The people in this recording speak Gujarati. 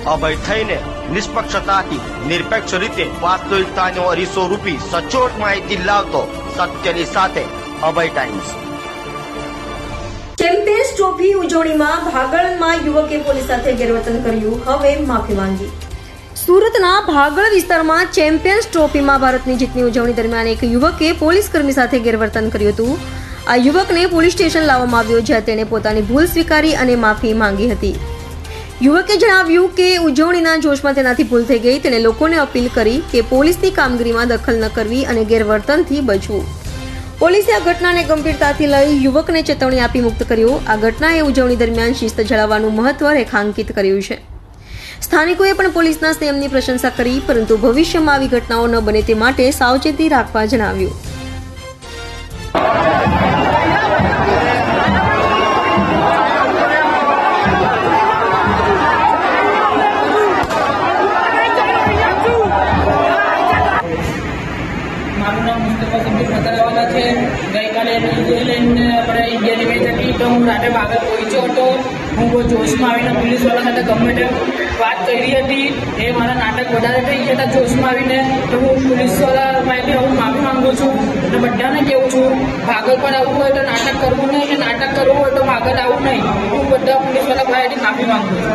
અભય થઈને નિષ્પક્ષતાથી નિરપેક્ષ રીતે વાસ્તવિકતાનો અરીસો રૂપી સચોટ માહિતી લાવતો સત્યની સાથે અભય ટાઈમ્સ। ચેમ્પિયન્સ ટ્રોફી ઉજવણીમાં ભાગળમાં યુવકે પોલીસ સાથે ગેરવર્તન કર્યું, હવે માફી માંગી। સુરતના ભાગળ વિસ્તારમાં ચેમ્પિયન્સ ટ્રોફીમાં ભારતની જીતની ઉજવણી દરમિયાન એક યુવકે પોલીસ કર્મી સાથે ગેરવર્તન કર્યું હતું। આ યુવકને પોલીસ સ્ટેશન લાવવામાં આવ્યો, જ્યાં તેણે પોતાની ભૂલ સ્વીકારી અને માફી માંગી હતી। યુવકે જણાવ્યું કે ઉજવણીના જોશમાં તેનાથી ભૂલ થઈ ગઈ। તેણે લોકોને અપીલ કરી કે પોલીસની કામગીરીમાં દખલ ન કરવી અને ગેરવર્તનથી બચવું। પોલીસે આ ઘટનાને ગંભીરતાથી લઈ યુવકને ચેતવણી આપી મુક્ત કર્યો। આ ઘટનાએ ઉજવણી દરમિયાન શિસ્ત જાળવવાનું મહત્વ રેખાંકિત કર્યું છે। સ્થાનિકોએ પણ પોલીસના સંયમની પ્રશંસા કરી, પરંતુ ભવિષ્યમાં આવી ઘટનાઓ ન બને તે માટે સાવચેતી રાખવા જણાવ્યું। મારું નામ મુસ્તફા સિદ્દીક મતલવાલા છે। ગઈકાલે ન્યૂઝીલેન્ડ આપણે ઇન્ડિયાની મેચ હતી તો હું રાતે ભાગળ પહોંચ્યો હતો। હું બહુ જોશમાં આવીને પોલીસવાળા સાથે ગમે તે વાત કરી હતી। એ મારા નાટક વધારે થઈ ગયા હતા જોશમાં આવીને, તો હું પોલીસવાળા માટે હું માફી માંગુ છું અને બધાને કહું છું ભાગળ પર આવવું હોય તો નાટક કરવું નહીં, અને નાટક કરવું હોય તો ભાગળ આવવું નહીં। હું બધા પોલીસવાળા પાસેથી માફી માંગુ છું।